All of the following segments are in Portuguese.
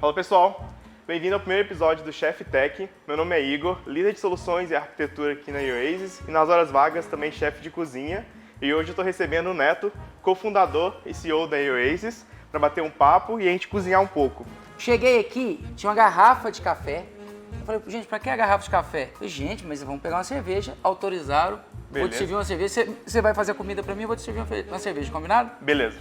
Fala pessoal, bem-vindo ao primeiro episódio do Chef Tech. Meu nome é Igor, líder de soluções e arquitetura aqui na Oasis e nas horas vagas também chefe de cozinha. E hoje eu estou recebendo o Neto, cofundador e CEO da Oasis, para bater um papo e a gente cozinhar um pouco. Cheguei aqui, tinha uma garrafa de café. Eu falei, gente, pra que a garrafa de café? Eu falei, gente, mas vamos pegar uma cerveja. Autorizaram, Beleza. Vou te servir uma cerveja. Você vai fazer a comida pra mim, eu vou te servir uma cerveja, combinado? Beleza.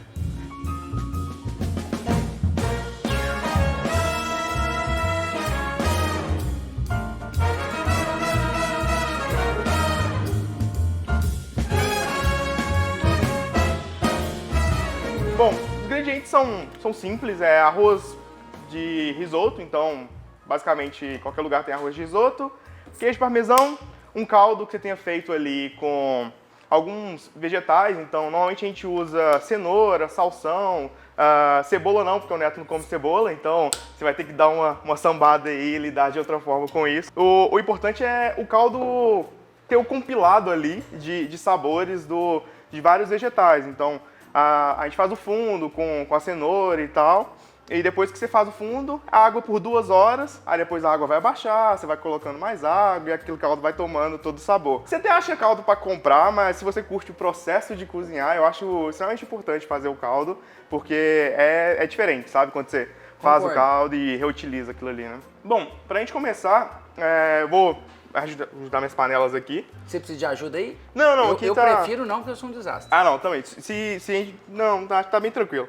Bom, os ingredientes são simples, é arroz de risoto, então basicamente qualquer lugar tem arroz de risoto, queijo parmesão, um caldo que você tenha feito ali com alguns vegetais, então normalmente a gente usa cenoura, salsão, cebola não, porque o Neto não come cebola, então você vai ter que dar uma sambada aí e lidar de outra forma com isso. O importante é o caldo ter o compilado ali de sabores de vários vegetais, então a gente faz o fundo com a cenoura e tal, e depois que você faz o fundo, a água por 2 horas, aí depois a água vai baixar, você vai colocando mais água e aquele caldo vai tomando todo o sabor. Você até acha caldo para comprar, mas se você curte o processo de cozinhar, eu acho extremamente importante fazer o caldo, porque é diferente, sabe? Quando você faz o caldo e reutiliza aquilo ali, né? Bom, pra gente começar, eu vou ajudar minhas panelas aqui. Você precisa de ajuda aí? Não, eu, aqui eu tá... prefiro não, porque eu sou um desastre. Ah, não, também. Se a gente... Não, tá bem tranquilo.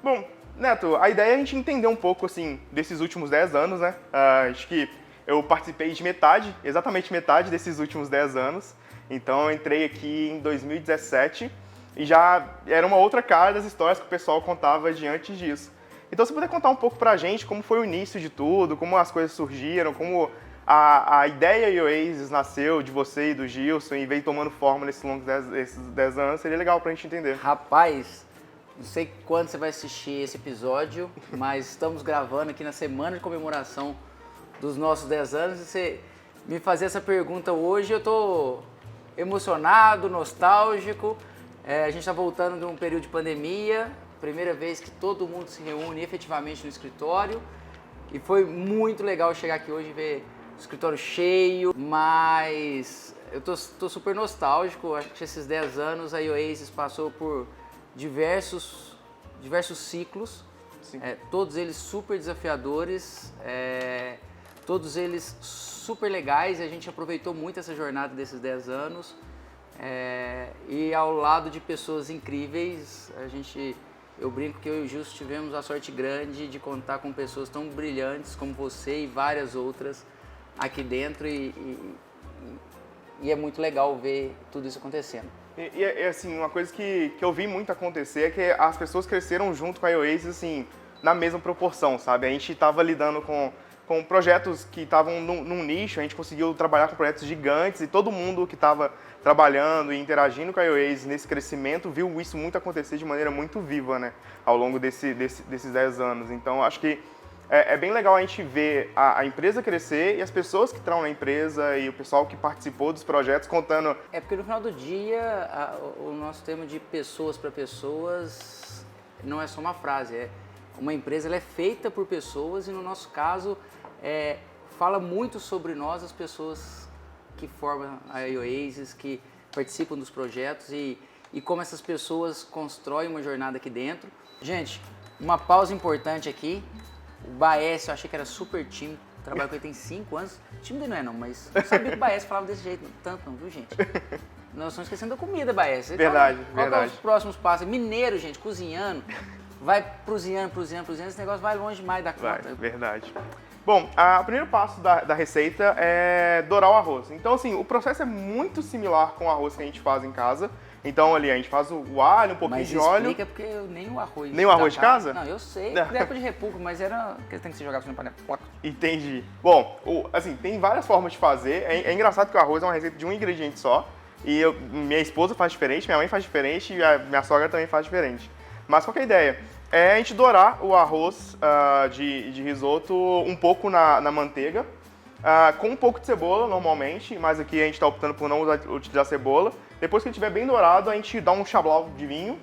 Bom, Neto, a ideia é a gente entender um pouco, assim, desses últimos 10 anos, né? Acho que eu participei de metade, exatamente metade desses últimos 10 anos. Então, eu entrei aqui em 2017 e já era uma outra cara das histórias que o pessoal contava diante disso. Então, se puder contar um pouco pra gente como foi o início de tudo, como as coisas surgiram, como a ideia Oasis nasceu de você e do Gilson e veio tomando forma nesses longos 10 anos, seria legal pra gente entender. Rapaz, não sei quando você vai assistir esse episódio, mas estamos gravando aqui na semana de comemoração dos nossos 10 anos. E você me fazer essa pergunta hoje, eu tô emocionado, nostálgico. A gente está voltando de um período de pandemia, primeira vez que todo mundo se reúne efetivamente no escritório. E foi muito legal chegar aqui hoje e ver o escritório cheio, mas eu tô super nostálgico. Acho que esses 10 anos a Oasis passou por diversos ciclos, todos eles super desafiadores, todos eles super legais, e a gente aproveitou muito essa jornada desses 10 anos, e ao lado de pessoas incríveis. Eu brinco que eu e o Gilson tivemos a sorte grande de contar com pessoas tão brilhantes como você e várias outras aqui dentro, e é muito legal ver tudo isso acontecendo. E assim, uma coisa que eu vi muito acontecer é que as pessoas cresceram junto com a Oasis, assim, na mesma proporção, sabe? A gente estava lidando com projetos que estavam num nicho, a gente conseguiu trabalhar com projetos gigantes e todo mundo que estava trabalhando e interagindo com a Oasis nesse crescimento viu isso muito acontecer de maneira muito viva, né? Ao longo desses 10 anos. Então, acho que é bem legal a gente ver a empresa crescer e as pessoas que estão na empresa e o pessoal que participou dos projetos contando. É porque no final do dia, o nosso tema de pessoas para pessoas não é só uma frase. Uma empresa ela é feita por pessoas e, no nosso caso, fala muito sobre nós, as pessoas que formam a Oasis, que participam dos projetos e como essas pessoas constroem uma jornada aqui dentro. Gente, uma pausa importante aqui. O Baez, eu achei que era super tímido, trabalho com ele tem 5 anos. Tímido não é não, mas eu sabia que o Baez falava desse jeito, tanto não, viu, gente? Nós estamos esquecendo da comida, Baez. Verdade, Qual verdade. Qual os próximos passos? Mineiro, gente, cozinhando, vai prozinhando, esse negócio vai longe demais da conta. Vai, verdade. Bom, o primeiro passo da receita é dourar o arroz. Então, assim, o processo é muito similar com o arroz que a gente faz em casa. Então, ali, a gente faz o alho, um pouquinho de óleo. Mas explica porque nem o arroz... Nem o arroz de casa? Não, eu sei, da época de república, mas era... que tem que ser jogado na panela. Entendi. Bom, assim, tem várias formas de fazer. É engraçado que o arroz é uma receita de um ingrediente só. E minha esposa faz diferente, minha mãe faz diferente e a minha sogra também faz diferente. Mas qual que é a ideia? É a gente dourar o arroz de risoto um pouco na manteiga, com um pouco de cebola normalmente, mas aqui a gente está optando por não utilizar cebola. Depois que ele estiver bem dourado, a gente dá um chablau de vinho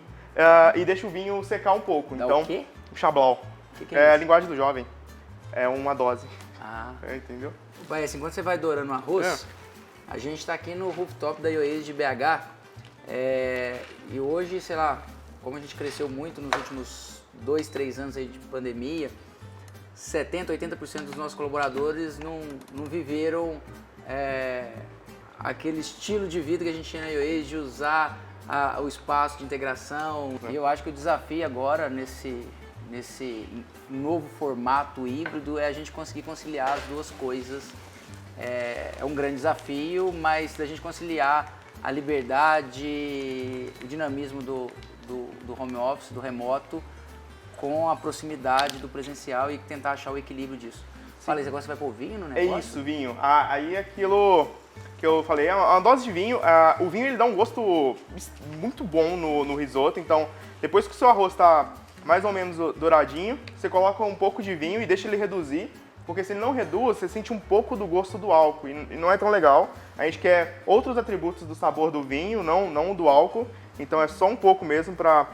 e deixa o vinho secar um pouco. Dá então, o quê? Chablau. Que é a linguagem do jovem. é uma dose. Ah. Entendeu? Vai, assim, quando você vai dourando o arroz, a gente está aqui no rooftop da Ioase de BH. E hoje, sei lá, como a gente cresceu muito nos últimos 2, 3 anos aí de pandemia, 70%, 80% dos nossos colaboradores não viveram aquele estilo de vida que a gente tinha na Ioase, de usar o espaço de integração. E eu acho que o desafio agora, nesse novo formato híbrido, é a gente conseguir conciliar as duas coisas. É um grande desafio, mas da gente conciliar a liberdade, o dinamismo do home office, do remoto, com a proximidade do presencial e tentar achar o equilíbrio disso. Falei, agora você vai pôr vinho no negócio? É isso, vinho. Aí aquilo que eu falei, é uma dose de vinho. O vinho ele dá um gosto muito bom no risoto, então depois que o seu arroz está mais ou menos douradinho, você coloca um pouco de vinho e deixa ele reduzir, porque se ele não reduz, você sente um pouco do gosto do álcool e não é tão legal. A gente quer outros atributos do sabor do vinho, não do álcool, então é só um pouco mesmo pra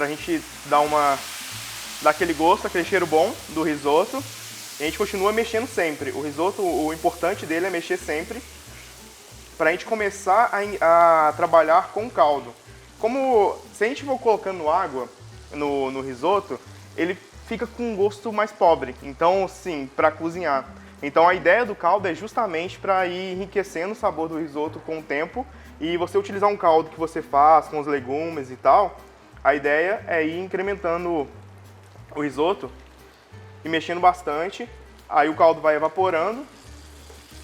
gente dar aquele gosto, aquele cheiro bom do risoto. E a gente continua mexendo sempre. O risoto, o importante dele é mexer sempre pra gente começar a trabalhar com o caldo. Se a gente for colocando água no risoto, ele fica com um gosto mais pobre, então sim, para cozinhar. Então a ideia do caldo é justamente para ir enriquecendo o sabor do risoto com o tempo, e você utilizar um caldo que você faz com os legumes e tal, a ideia é ir incrementando o risoto e mexendo bastante, aí o caldo vai evaporando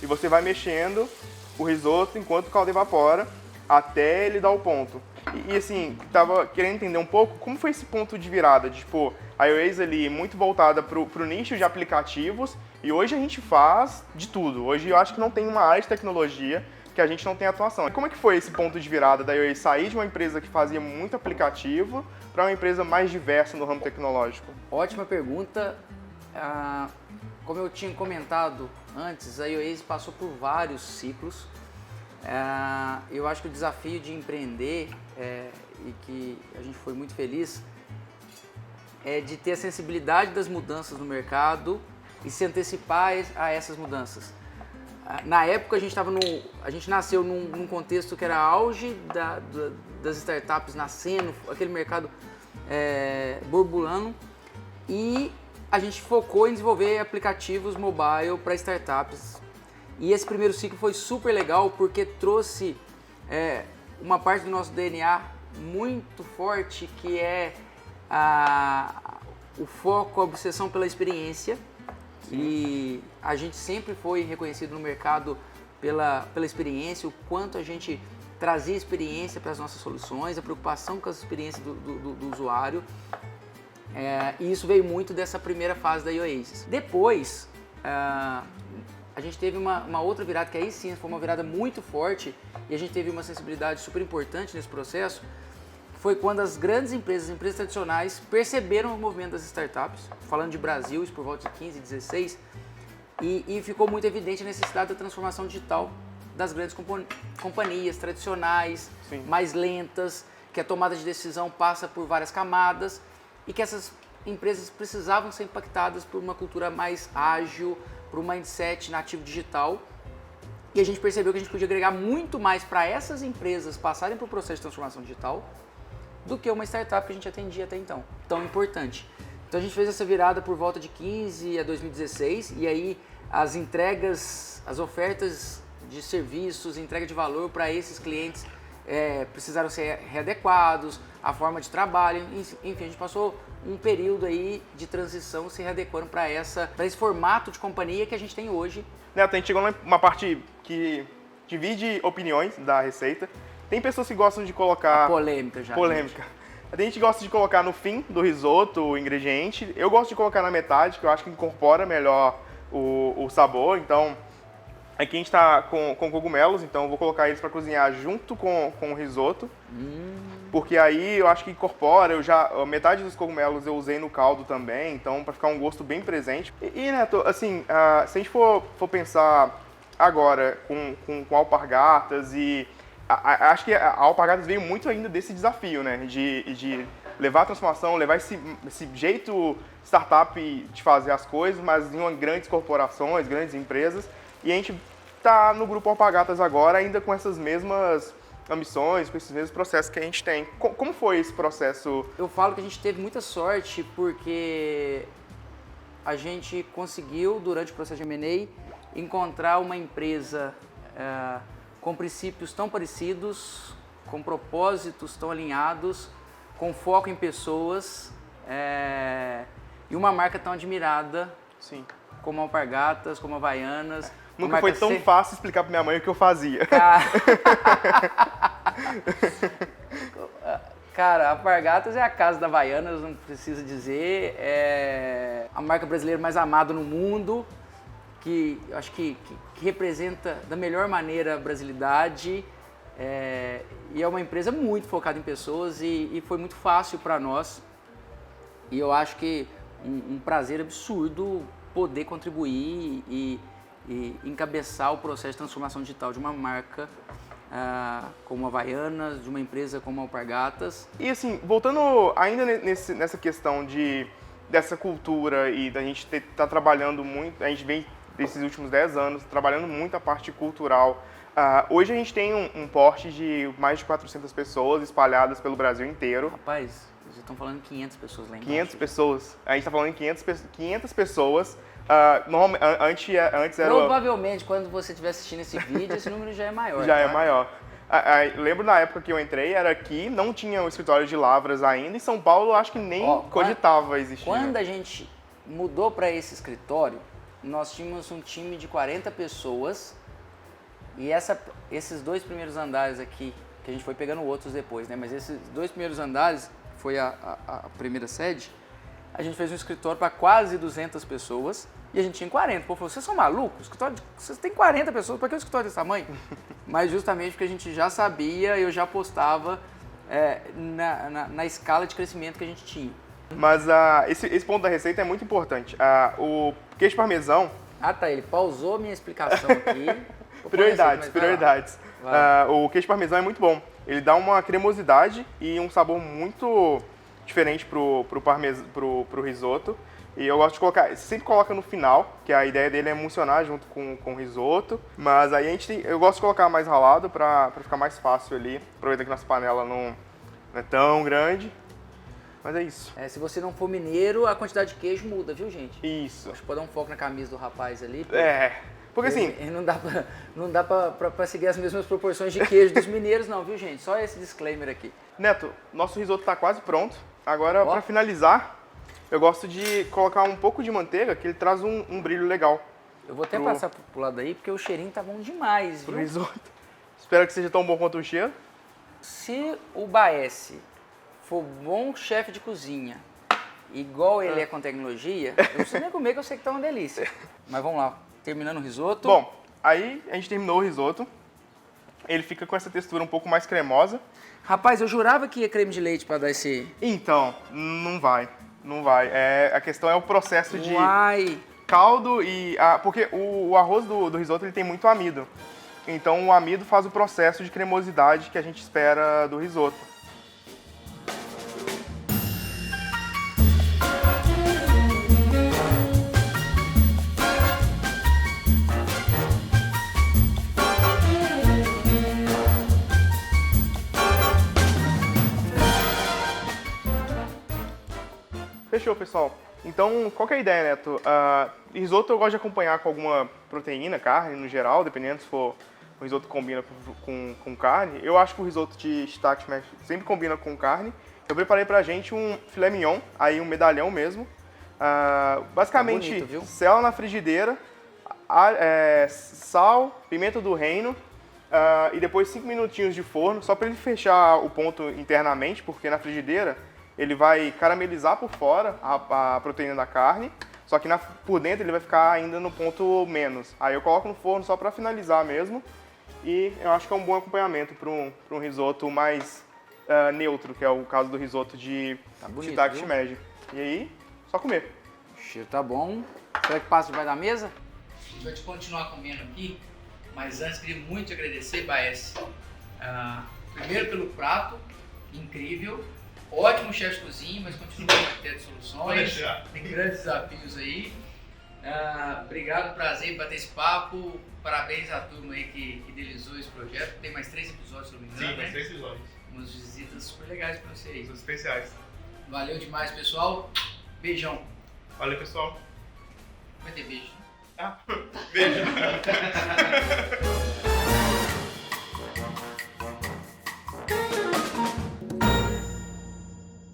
e você vai mexendo o risoto enquanto o caldo evapora até ele dar o ponto. E assim, tava querendo entender um pouco como foi esse ponto de virada, de, tipo, a Ioase ali muito voltada pro nicho de aplicativos, e hoje a gente faz de tudo. Hoje eu acho que não tem uma área de tecnologia que a gente não tem atuação. E como é que foi esse ponto de virada da Ioase sair de uma empresa que fazia muito aplicativo para uma empresa mais diversa no ramo tecnológico? Ótima pergunta. Como eu tinha comentado antes, a Ioase passou por vários ciclos. Eu acho que o desafio de empreender, e que a gente foi muito feliz, é de ter a sensibilidade das mudanças no mercado e se antecipar a essas mudanças. Na época a gente nasceu num contexto que era auge das startups nascendo, aquele mercado borbulando, e a gente focou em desenvolver aplicativos mobile para startups. E esse primeiro ciclo foi super legal porque trouxe uma parte do nosso DNA muito forte, que é o foco, a obsessão pela experiência. Sim. E a gente sempre foi reconhecido no mercado pela experiência, o quanto a gente trazia experiência para as nossas soluções, a preocupação com as experiências do usuário. E isso veio muito dessa primeira fase da Ioase. Depois, a gente teve uma outra virada, que aí sim foi uma virada muito forte, e a gente teve uma sensibilidade super importante nesse processo, que foi quando as grandes empresas tradicionais, perceberam o movimento das startups, falando de Brasil, isso por volta de 15, 16, e ficou muito evidente a necessidade da transformação digital das grandes companhias tradicionais, sim, mais lentas, que a tomada de decisão passa por várias camadas, e que essas empresas precisavam ser impactadas por uma cultura mais ágil, por um mindset nativo digital. E a gente percebeu que a gente podia agregar muito mais para essas empresas passarem por um processo de transformação digital do que uma startup que a gente atendia até então, tão importante. Então a gente fez essa virada por volta de 15 a 2016, e aí as entregas, as ofertas de serviços, entrega de valor para esses clientes precisaram ser readequados, a forma de trabalho, enfim, a gente passou um período aí de transição se readequando para esse formato de companhia que a gente tem hoje. Neto, a gente chegou numa parte que divide opiniões da receita. Tem pessoas que gostam de colocar... Polêmica já. Polêmica. Tem gente que gosta de colocar no fim do risoto o ingrediente. Eu gosto de colocar na metade, que eu acho que incorpora melhor o sabor. Então, aqui a gente está com cogumelos, então eu vou colocar eles para cozinhar junto com o risoto. Porque aí eu acho que incorpora, metade dos cogumelos eu usei no caldo também, então para ficar um gosto bem presente. E Neto, assim, se a gente for pensar agora com alpargatas, e acho que a alpargatas veio muito ainda desse desafio, né, de levar a transformação, levar esse jeito startup de fazer as coisas, mas em grandes corporações, grandes empresas. E a gente está no Grupo Alpargatas agora, ainda com essas mesmas ambições, com esses mesmos processos que a gente tem. Como foi esse processo? Eu falo que a gente teve muita sorte porque a gente conseguiu, durante o processo de M&A, encontrar uma empresa com princípios tão parecidos, com propósitos tão alinhados, com foco em pessoas e uma marca tão admirada. Sim. Como Alpargatas, como Havaianas. Nunca foi tão fácil explicar pra minha mãe o que eu fazia. Cara, Alpargatas é a casa da Havaianas, não preciso dizer. É a marca brasileira mais amada no mundo, que acho que representa da melhor maneira a brasilidade. E é uma empresa muito focada em pessoas e foi muito fácil para nós. E eu acho que um prazer absurdo poder contribuir e encabeçar o processo de transformação digital de uma marca como a Havaianas, de uma empresa como a Alpargatas. E assim, voltando ainda nessa questão dessa cultura e da gente tá trabalhando muito, a gente vem desses últimos 10 anos trabalhando muito a parte cultural. Hoje a gente tem um porte de mais de 400 pessoas espalhadas pelo Brasil inteiro. Rapaz, vocês estão falando 500 pessoas lá embaixo. 500 pessoas. A gente está falando em 500 pessoas. Antes era... Provavelmente, quando você estiver assistindo esse vídeo, esse número já é maior. Já é maior. Lembro na época que eu entrei, era aqui, não tinha o escritório de Lavras ainda, e São Paulo acho que nem cogitava existir. Quando a gente mudou para esse escritório, nós tínhamos um time de 40 pessoas, e esses 2 primeiros andares aqui, que a gente foi pegando outros depois, né? Mas esses 2 primeiros andares, foi a primeira sede, a gente fez um escritório para quase 200 pessoas e a gente tinha 40. O povo falou, vocês são malucos? Vocês têm 40 pessoas, para que o escritório desse tamanho? Mas justamente porque a gente já sabia, eu já apostava na escala de crescimento que a gente tinha. Mas esse ponto da receita é muito importante. O queijo parmesão... Ele pausou a minha explicação aqui. Prioridades. O queijo parmesão é muito bom. Ele dá uma cremosidade e um sabor muito diferente pro risoto. E eu gosto de colocar, sempre coloca no final, que a ideia dele é emulsionar junto com o risoto. Mas aí eu gosto de colocar mais ralado pra ficar mais fácil ali. Aproveita que nossa panela não é tão grande. Mas é isso. Se você não for mineiro, a quantidade de queijo muda, viu, gente? Isso. Acho que pode dar um foco na camisa do rapaz ali. Porque assim... Não dá pra seguir as mesmas proporções de queijo dos mineiros não, viu, gente? Só esse disclaimer aqui. Neto, nosso risoto tá quase pronto. Agora, para finalizar, eu gosto de colocar um pouco de manteiga, que ele traz um brilho legal. Eu vou até passar pro lado aí, porque o cheirinho tá bom demais, viu? Pro risoto. Espero que seja tão bom quanto o cheiro. Se o Baesse for bom chefe de cozinha, igual ele é com tecnologia, eu não preciso nem comer, que eu sei que tá uma delícia. Mas vamos lá, terminando o risoto. Bom, aí a gente terminou o risoto. Ele fica com essa textura um pouco mais cremosa. Rapaz, eu jurava que ia creme de leite para dar esse... Então, não vai. A questão é o processo de caldo e... porque o arroz do risoto ele tem muito amido. Então o amido faz o processo de cremosidade que a gente espera do risoto. Fechou, pessoal. Então, qual que é a ideia, Neto? Risoto eu gosto de acompanhar com alguma proteína, carne no geral, dependendo se for o risoto combina com carne. Eu acho que o risoto de shiitake smash sempre combina com carne. Eu preparei pra gente um filé mignon, aí um medalhão mesmo. Basicamente, tá bonito, sela na frigideira, sal, pimenta do reino, e depois 5 minutinhos de forno, só para ele fechar o ponto internamente, porque na frigideira ele vai caramelizar por fora a proteína da carne, só que por dentro ele vai ficar ainda no ponto menos. Aí eu coloco no forno só para finalizar mesmo, e eu acho que é um bom acompanhamento para um risoto mais neutro, que é o caso do risoto de shiitake shimeji. E aí, só comer. O cheiro tá bom. Será que passa debaixo da mesa? A gente vai te continuar comendo aqui, mas antes queria muito te agradecer, Baesse. Primeiro pelo prato incrível ótimo chefe de cozinha, mas continua um arquiteto de Pode soluções. deixar. Tem grandes desafios aí. Obrigado, prazer em bater esse papo. Parabéns à turma aí que idealizou esse projeto. Tem mais 3 episódios, se não me engano, Sim, né? mais 3 episódios. Umas visitas super legais pra você aí. São especiais. Valeu demais, pessoal. Beijão. Valeu, pessoal. Vai ter beijo. Ah, beijo.